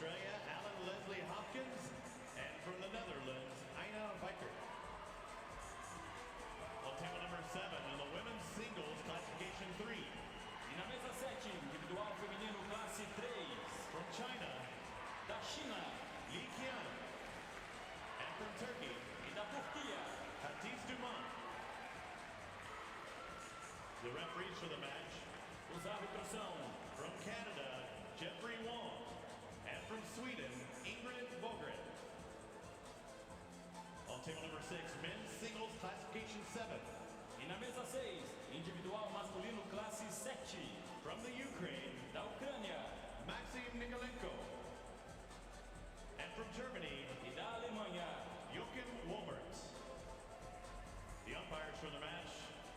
Australia, Alan Leslie Hopkins, and from the Netherlands, Anna-Carin. On table number 7 in the women's singles classification 3. E na mesa 7, individual feminino classe 3. From China, Da China. Li Qian. And from Turkey, E da Turquia. Hatice Dumont. The referees for the match. Os árbitros são From Canada, Jeffrey Wong. And from Sweden, Ingrid Bogren. On table number 6, men's singles classification 7. E na mesa 6, individual masculino classe 7. From the Ukraine, Da Ucrânia. Maxim Nikolenko. And from Germany, E da Alemanha. Joachim Wolbert. The umpires for the match.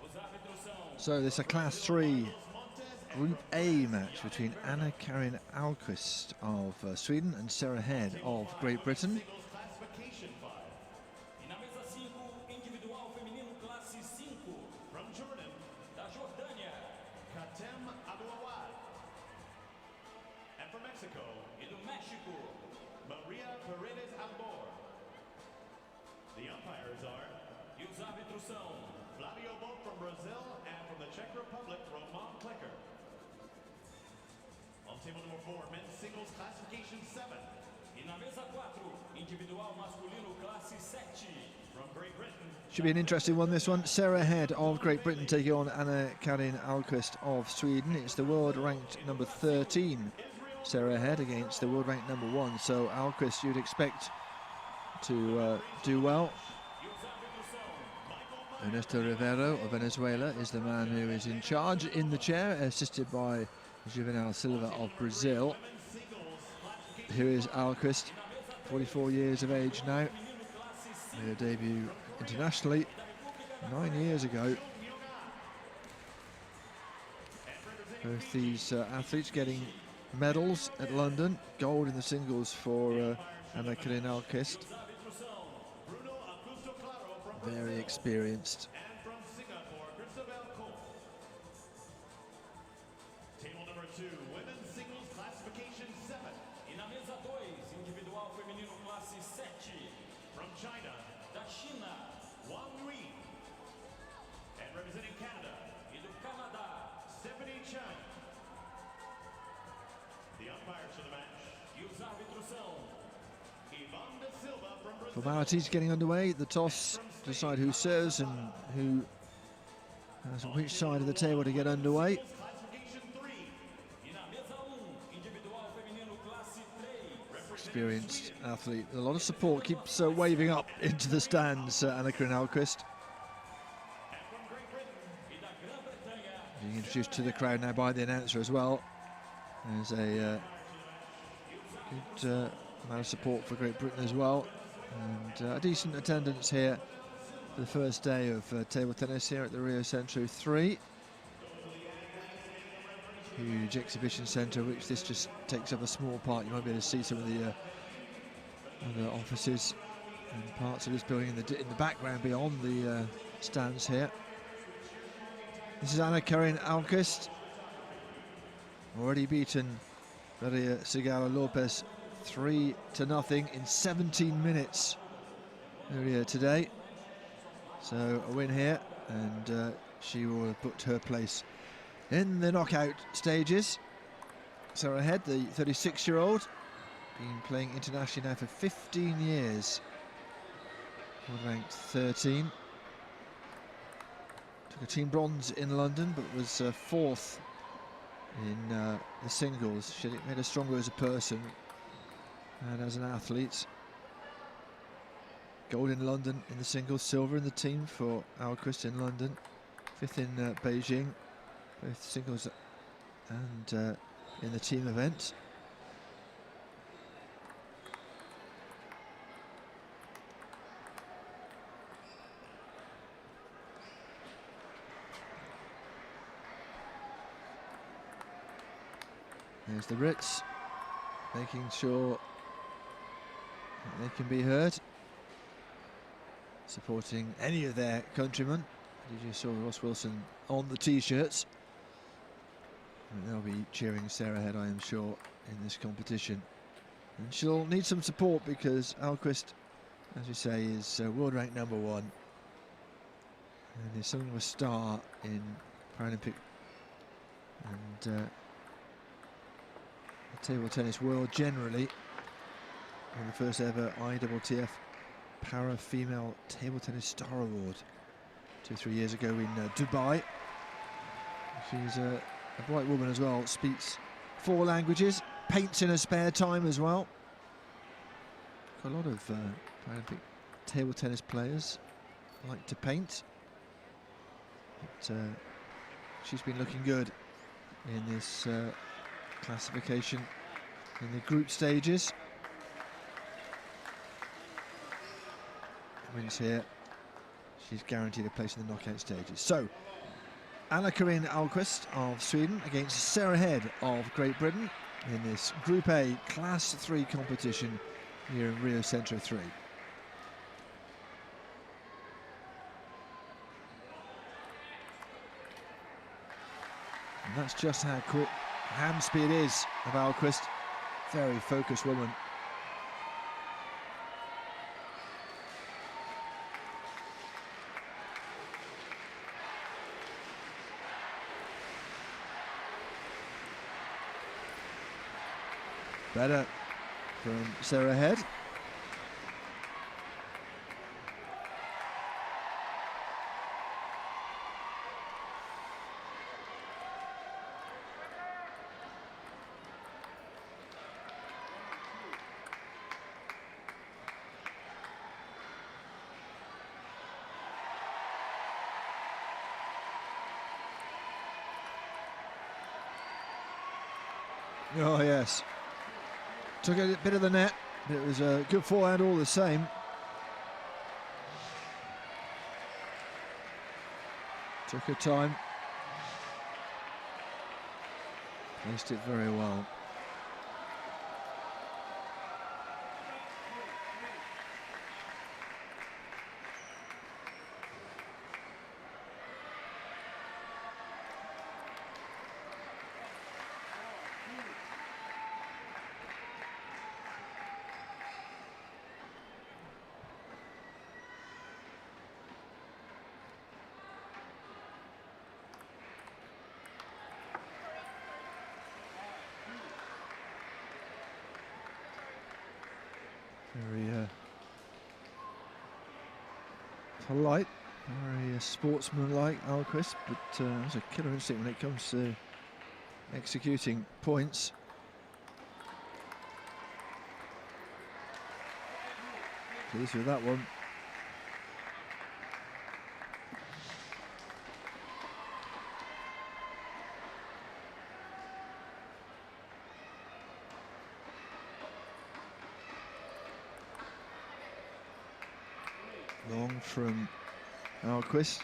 Os árbitros são So this is a Class 3 Group A match between Anna-Carin AHLQUIST of Sweden and Sara Head of Great Britain. Singles classification 5. E na mesa 5, individual feminino classe 5. From Jordan, Da Jordânia. Katem Abouawad. And from Mexico, E do México. Maria Paredes Albor. The umpires are E os árbitros são Flavio Bolt from Brazil and from the Czech Republic, Roman Klecker. On table number 4, men's singles classification 7. E na mesa 4, individual masculino classe 7. From Great Britain, Should be an interesting one, this one. Sara Head of Great Britain taking on Anna-Carin AHLQUIST of Sweden. It's the world ranked number 13, Sara Head, against the world ranked number 1. So AHLQUIST you'd expect to do well. Ernesto Rivero of Venezuela is the man who is in charge in the chair, assisted by Juvenal Silva of Brazil. Here is AHLQUIST, 44 years of age now. Made her debut internationally 9 years ago. Both these athletes getting medals at London. Gold in the singles for Anna-Carin AHLQUIST. Very experienced. and from Singapore, Christabel Cole. Table number 2, women's singles classification 7. E na mesa 2, individual feminino classe 7. From China, Da China. Wang Yui. And representing Canada, E do Canadá. Stephanie Chen. The umpires for the match, E os árbitros são Yvonne da Silva from Brazil. Formalities getting underway. The toss to decide who serves and who has which side of the table to get underway. Classification 3. E na mesa 1, individual feminino classe 3. Experienced athlete. A lot of support. Keeps waving up into the stands, Anna-Carin AHLQUIST. And from Great Britain, E da Grã-Bretanha. Being introduced to the crowd now by the announcer as well. There's a good amount of support for Great Britain as well. And a decent attendance here for the first day of table tennis here at the Rio Centro 3. Huge exhibition centre, which this just takes up a small part. You might be able to see some of the other offices and parts of this building in the background beyond the stands here. This is Anna-Carin AHLQUIST. Already beaten Maria Sigala Lopez 3-0 in 17 minutes earlier today. So a win here, and she will have booked her place in the knockout stages. Sara Head, the 36-year-old, been playing internationally now for 15 years. World ranked 13. Took a team bronze in London, but was fourth in the singles. She made her stronger as a person and as an athlete. Gold in London in the singles, silver in the team for AHLQUIST in London, fifth in Beijing, both singles and in the team event. There's the Brits, making sure that they can be heard, supporting any of their countrymen. You just saw Ross Wilson on the T-shirts. They'll be cheering Sara Head, I am sure, in this competition And she'll need some support because AHLQUIST, as we say, is world rank #1. And is something of a star in Paralympic and the table tennis world generally. And the first ever IWTF Para Female Table Tennis Star Award 2-3 years ago in Dubai. She's a bright woman as well, speaks 4 languages, paints in her spare time as well. Quite a lot of Paralympic table tennis players like to paint. But she's been looking good in this classification in the group stages. Wins here, she's guaranteed a place in the knockout stages. So, Anna-Carin AHLQUIST of Sweden against Sara Head of Great Britain in this Group A Class 3 competition here in Rio Centro 3. And that's just how quick hand speed is of AHLQUIST. Very focused woman. Better from Sara Head. Oh yes. Took a bit of the net, but it was a good forehand all the same. Took her time. Placed it very well. Very polite, very sportsmanlike AHLQUIST, but has a killer instinct when it comes to executing points. Pleased with that one. Long from AHLQUIST.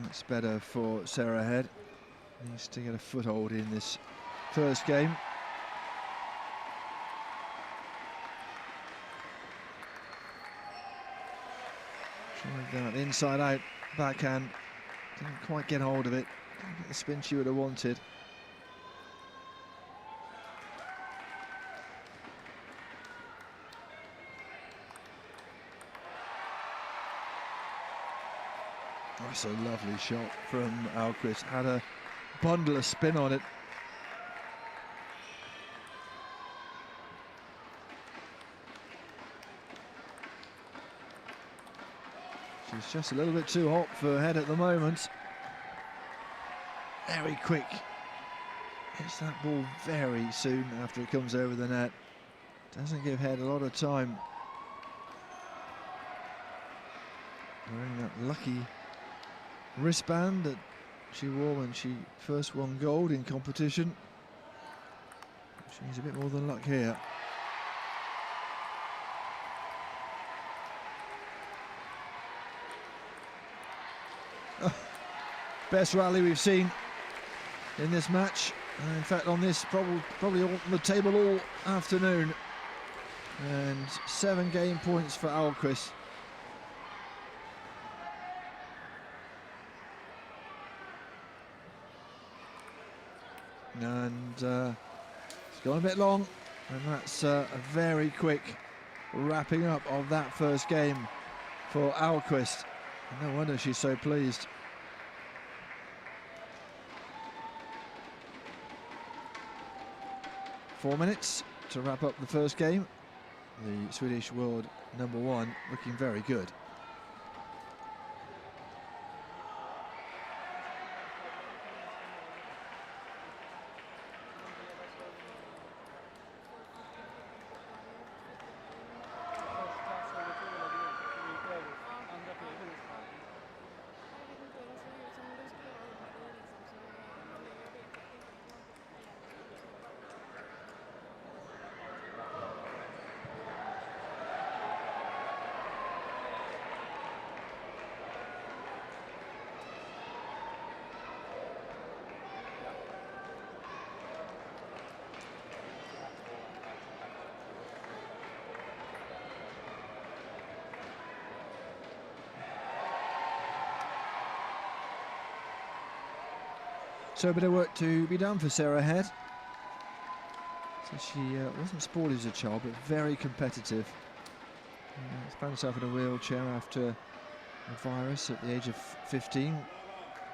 That's better for Sara Head. Needs to get a foothold in this first game. Tried that inside out backhand. Didn't quite get hold of it. Didn't get the spin she would have wanted. That's a lovely shot from AHLQUIST. Had a bundle of spin on it. She's just a little bit too hot for Head at the moment. Very quick. Hits that ball very soon after it comes over the net. Doesn't give Head a lot of time. Wearing that lucky wristband that she wore when she first won gold in competition. She needs a bit more than luck here. Best rally we've seen in this match. In fact, on this, probably on the table all afternoon. And 7 game points for AHLQUIST. And it's gone a bit long. And that's a very quick wrapping up of that first game for AHLQUIST. No wonder she's so pleased. Four minutes to wrap up the first game. The Swedish world #1 looking very good. So a bit of work to be done for Sara Head. So she wasn't sporty as a child, but very competitive. Found herself in a wheelchair after a virus at the age of 15.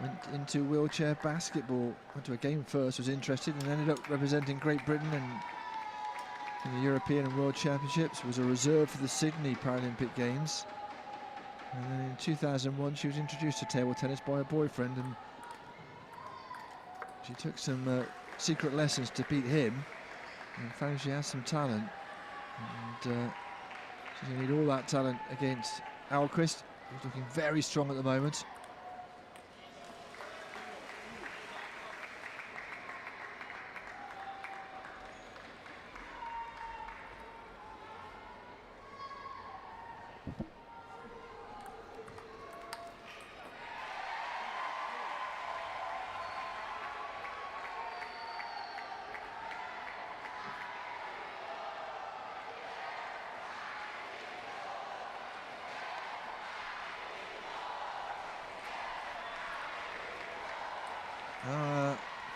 Went into wheelchair basketball. Went to a game first, was interested, and ended up representing Great Britain in the European and World Championships. Was a reserve for the Sydney Paralympic Games. And then in 2001, she was introduced to table tennis by her boyfriend, and she took some secret lessons to beat him and found she has some talent. And she's going to need all that talent against AHLQUIST, who's looking very strong at the moment.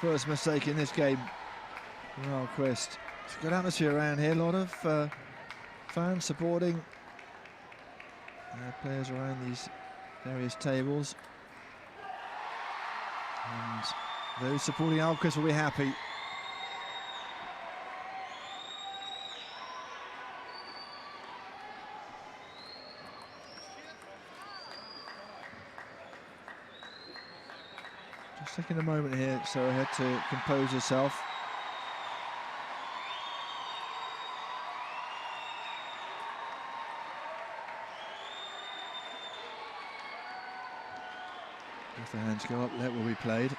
First mistake in this game for AHLQUIST. It's a good atmosphere around here, a lot of fans supporting players around these various tables. And those supporting AHLQUIST will be happy. Just taking a moment here, Sara had to compose herself. If the hands go up, that will be played.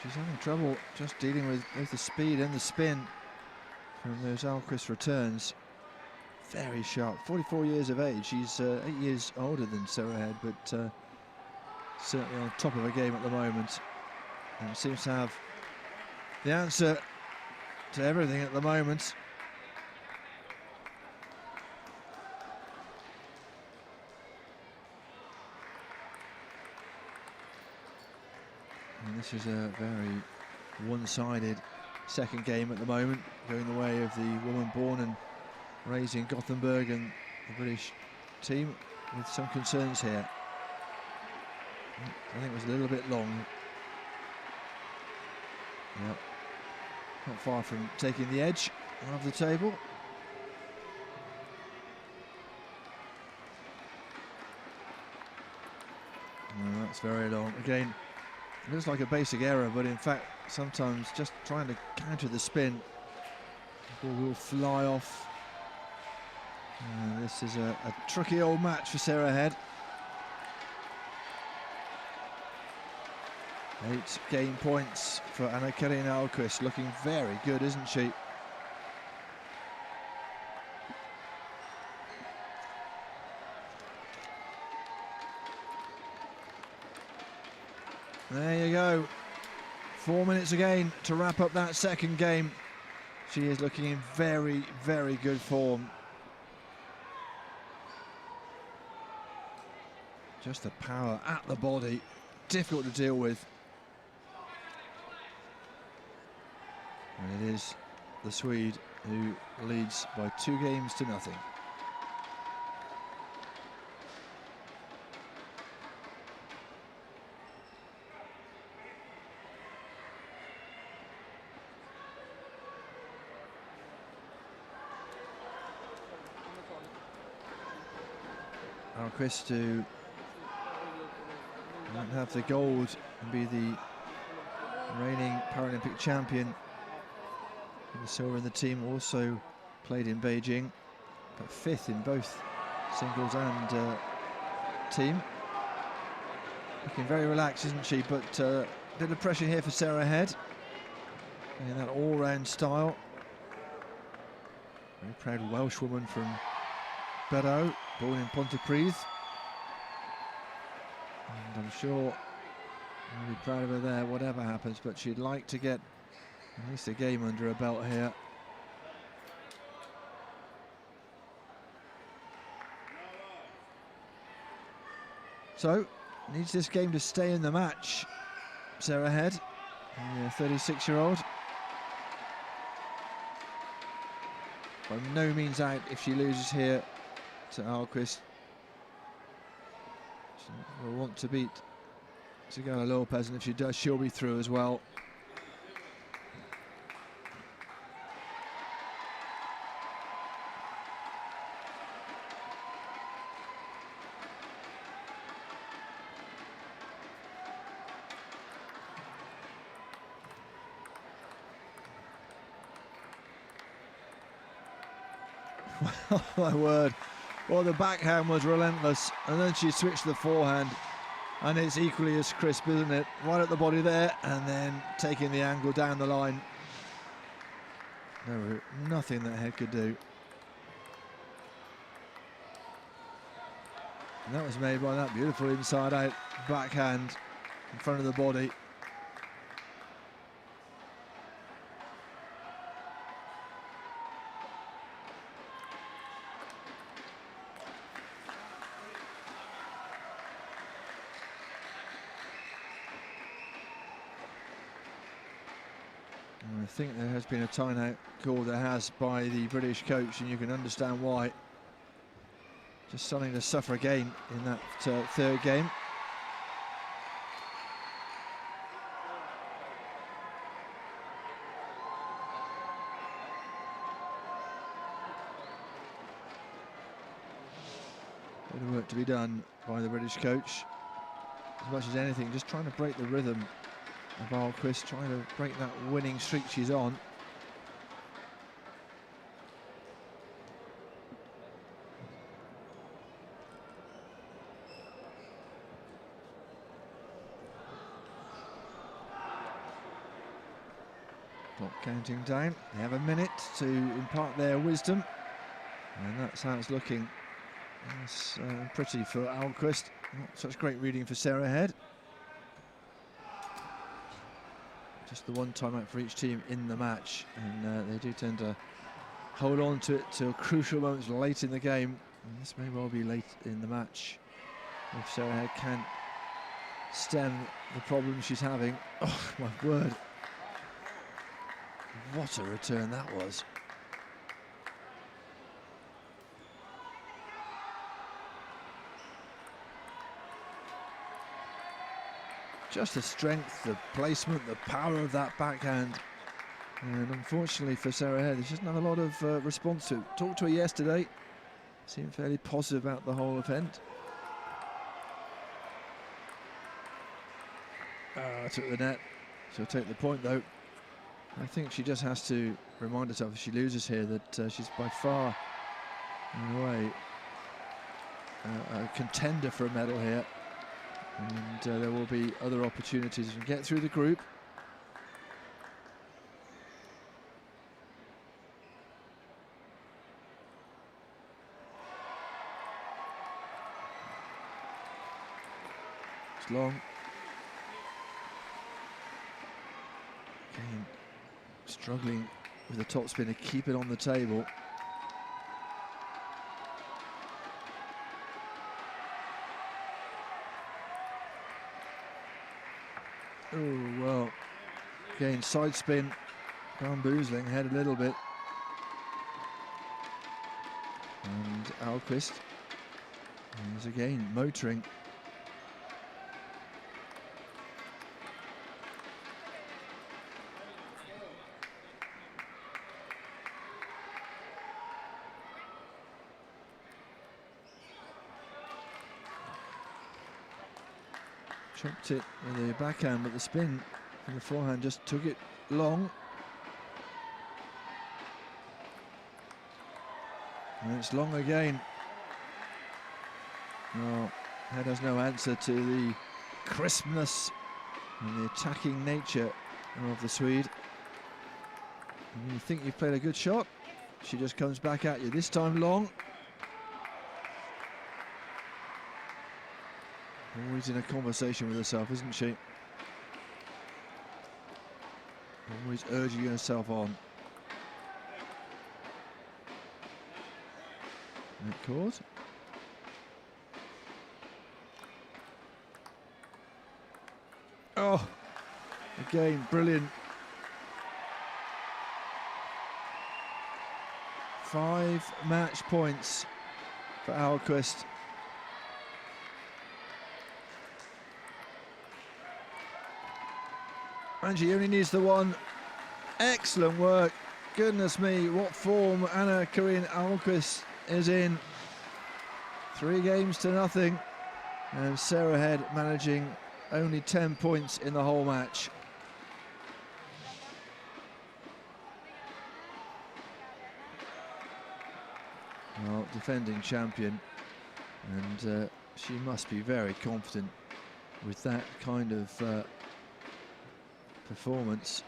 She's having trouble just dealing with both the speed and the spin from those AHLQUIST returns. Very sharp, 44 years of age. She's 8 years older than Sara Head, but certainly on top of her game at the moment. And seems to have the answer to everything at the moment. And this is a very one-sided second game at the moment, going the way of the woman born and raised in Gothenburg and the British team, with some concerns here. I think it was a little bit long. Yep. Not far from taking the edge of the table. No, that's very long. Again, it looks like a basic error, but in fact, sometimes just trying to counter the spin, the ball will fly off. This is a tricky old match for Sara Head. 8 game points for Anna-Carin AHLQUIST, looking very good, isn't she? There you go. 4 minutes again to wrap up that second game. She is looking in very, very good form. Just the power at the body, difficult to deal with. And it is the Swede who leads by 2-0. AHLQUIST to have the gold and be the reigning Paralympic champion. And the silver in the team also played in Beijing, but 5th in both singles and team. Looking very relaxed, isn't she? But a bit of pressure here for Sara Head in that all-round style. Very proud Welsh woman from Berrow, born in Pontypridd. And I'm sure I'll be proud of her there, whatever happens, but she'd like to get at least a game under her belt here. So, needs this game to stay in the match. Sara Head, the 36-year-old. By no means out if she loses here to AHLQUIST. She will want to beat Sigala Lopez, and if she does, she'll be through as well. Oh my word. Well, the backhand was relentless, and then she switched to the forehand, and it's equally as crisp, isn't it? Right at the body there, and then taking the angle down the line. No, nothing that Head could do. And that was made by that beautiful inside-out backhand in front of the body. I think there has been a time-out call, there has, by the British coach, and you can understand why. Just starting to suffer again in that third game. Bit of work to be done by the British coach. As much as anything, just trying to break the rhythm of AHLQUIST, trying to break that winning streak she's on. Clock counting down. They have a minute to impart their wisdom, and that's how it's looking. It's pretty for AHLQUIST. Not such great reading for Sara Head. Just the one timeout for each team in the match, and they do tend to hold on to it till crucial moments late in the game. And this may well be late in the match if Sara Head can't stem the problem she's having. Oh my word, what a return that was. Just the strength, the placement, the power of that backhand. And unfortunately for Sara Head, she doesn't have a lot of response to it. Talked to her yesterday, seemed fairly positive about the whole event. Took the net. She'll take the point though. I think she just has to remind herself if she loses here that she's by far, in a way, a contender for a medal here. And there will be other opportunities to get through the group. It's long. Again, struggling with the topspin to keep it on the table. Oh, well, again, side spin, bamboozling head a little bit. And AHLQUIST is again motoring. Chopped it with the backhand, but the spin from the forehand just took it long. And it's long again. Well, head has no answer to the crispness and the attacking nature of the Swede. And you think you've played a good shot, she just comes back at you, this time long. Always in a conversation with herself, isn't she? Always urging herself on. Net court. Oh, again, brilliant. 5 match points for AHLQUIST. And she only needs the one. Excellent work. Goodness me, what form Anna-Carin AHLQUIST is in. 3 games to nothing. And Sara Head managing only 10 points in the whole match. Well, defending champion. And she must be very confident with that kind of performance.